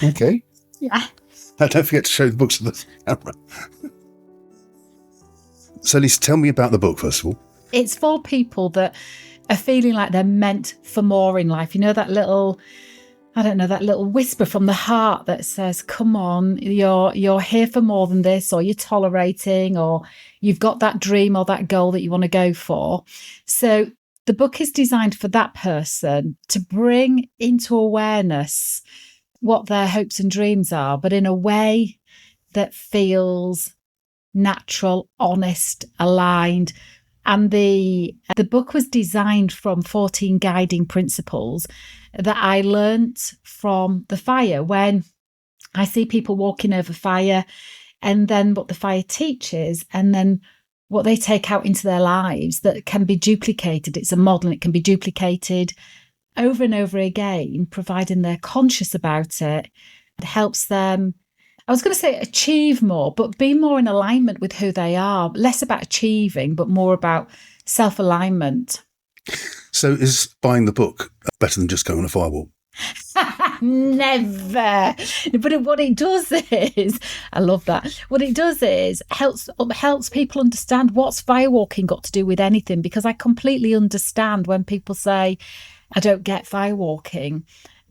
Okay. Yeah. Now, don't forget to show the books to the camera. So, Lisa, tell me about the book, first of all. It's for people that are feeling like they're meant for more in life. You know, that little whisper from the heart that says, come on, you're here for more than this, or you're tolerating, or you've got that dream or that goal that you want to go for. So the book is designed for that person to bring into awareness what their hopes and dreams are, but in a way that feels natural, honest, aligned. And the book was designed from 14 guiding principles that I learnt from the fire. When I see people walking over fire, and then what the fire teaches, and then what they take out into their lives that can be duplicated. It's a model, and it can be duplicated over and over again, providing they're conscious about it. It helps them, I was going to say achieve more, but be more in alignment with who they are. Less about achieving, but more about self-alignment. So is buying the book better than just going on a firewalk? Never. But what it does is, I love that. What it does is helps people understand what's firewalking got to do with anything, because I completely understand when people say, I don't get firewalking.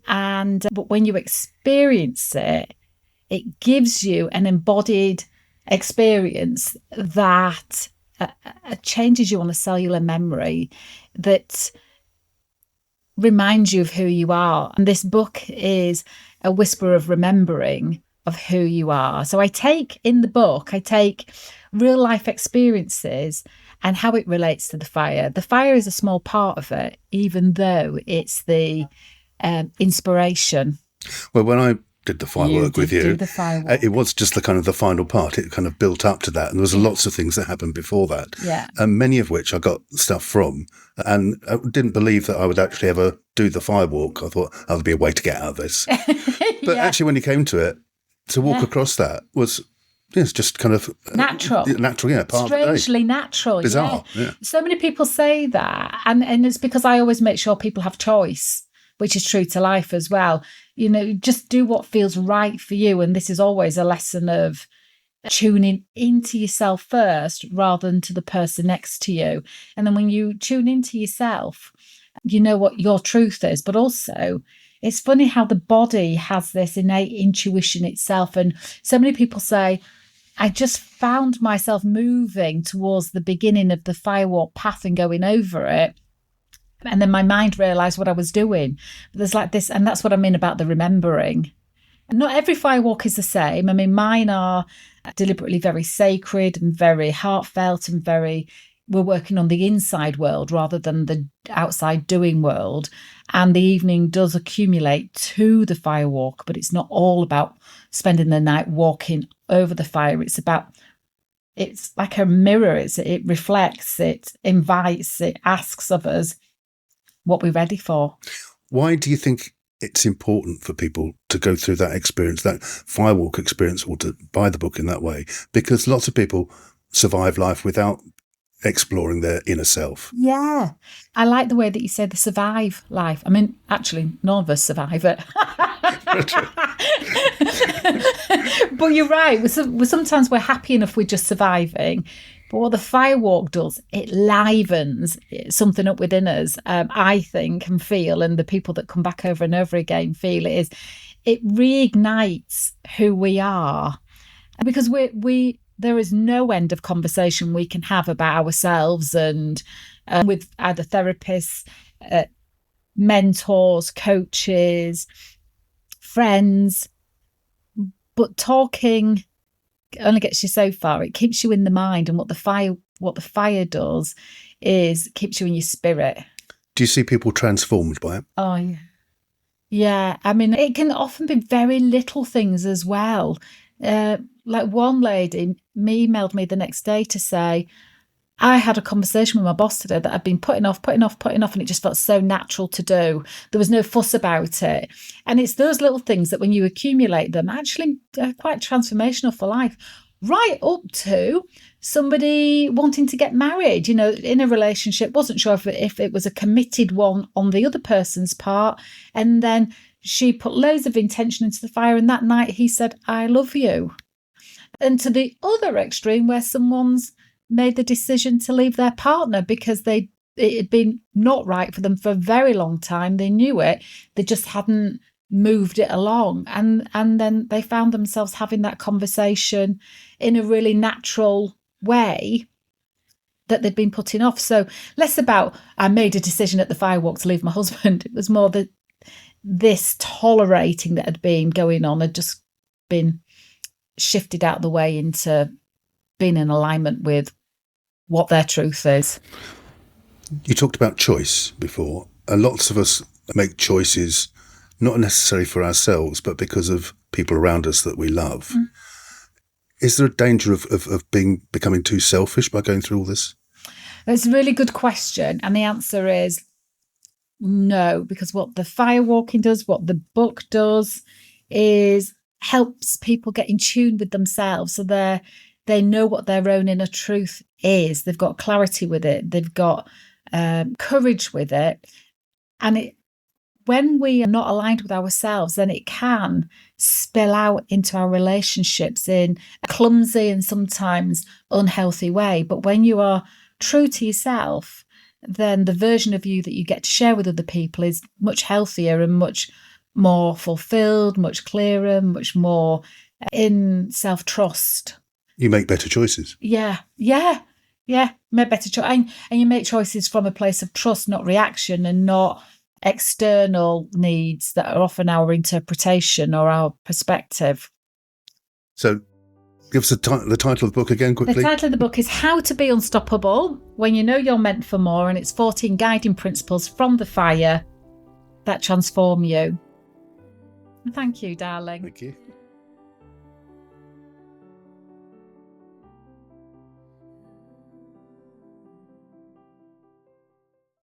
But when you experience it, it gives you an embodied experience that changes you on a cellular memory, that reminds you of who you are. And this book is a whisper of remembering of who you are. So I take real life experiences and how it relates to the fire. The fire is a small part of it, even though it's the inspiration. Well, when I did the firework with you, it was just the kind of the final part. It kind of built up to that, and there was lots of things that happened before that, and many of which I got stuff from, and I didn't believe that I would actually ever do the firewalk. I thought there'd be a way to get out of this, but actually when you came to it, to walk across that was it's just kind of natural, part strangely of the day. natural, Bizarre. So many people say that, and it's because I always make sure people have choice, which is true to life as well. You know, just do what feels right for you. And this is always a lesson of tuning into yourself first rather than to the person next to you. And then when you tune into yourself, you know what your truth is. But also, it's funny how the body has this innate intuition itself. And so many people say, I just found myself moving towards the beginning of the firewalk path and going over it. And then my mind realised what I was doing. But there's like this, and that's what I mean about the remembering. Not every firewalk is the same. I mean, mine are deliberately very sacred and very heartfelt and we're working on the inside world rather than the outside doing world. And the evening does accumulate to the firewalk, but it's not all about spending the night walking over the fire. It's like a mirror. It reflects, it invites, it asks of us what we're ready for. Why do you think it's important for people to go through that experience, that firewalk experience, or to buy the book in that way? Because lots of people survive life without exploring their inner self. Yeah. I like the way that you say the survive life. I mean, actually, none of us survive it. But you're right. Sometimes we're happy enough with just surviving. But what the firewalk does, it livens something up within us, I think, and feel, and the people that come back over and over again feel it reignites who we are. Because there is no end of conversation we can have about ourselves and with either therapists, mentors, coaches, friends. But talking only gets you so far. It keeps you in the mind, and what the fire does is keeps you in your spirit. Do you see people transformed by it? Oh yeah. I mean, it can often be very little things as well. Like one lady emailed me the next day to say, I had a conversation with my boss today that I'd been putting off, and it just felt so natural to do. There was no fuss about it. And it's those little things that when you accumulate them, actually are quite transformational for life, right up to somebody wanting to get married, in a relationship, wasn't sure if it was a committed one on the other person's part. And then she put loads of intention into the fire, and that night he said, I love you. And to the other extreme, where someone's made the decision to leave their partner because it had been not right for them for a very long time. They knew it. They just hadn't moved it along. And then they found themselves having that conversation in a really natural way that they'd been putting off. So less about, I made a decision at the Firewalk to leave my husband. It was more that this tolerating that had been going on had just been shifted out of the way into being in alignment with what their truth is. You talked about choice before, and lots of us make choices not necessarily for ourselves, but because of people around us that we love. Mm. Is there a danger of becoming too selfish by going through all this? That's a really good question. And the answer is no, because what the Firewalking does, what the book does, is helps people get in tune with themselves. So they know what their own inner truth is. They've got clarity with it. They've got courage with it. And when we are not aligned with ourselves, then it can spill out into our relationships in a clumsy and sometimes unhealthy way. But when you are true to yourself, then the version of you that you get to share with other people is much healthier and much more fulfilled, much clearer, much more in self-trust. You make better choices. Yeah. Make better choices. And you make choices from a place of trust, not reaction, and not external needs that are often our interpretation or our perspective. So give us the title of the book again quickly. The title of the book is How to Be Unstoppable When You Know You're Meant for More, and it's 14 guiding principles from the fire that transform you. Thank you, darling. Thank you.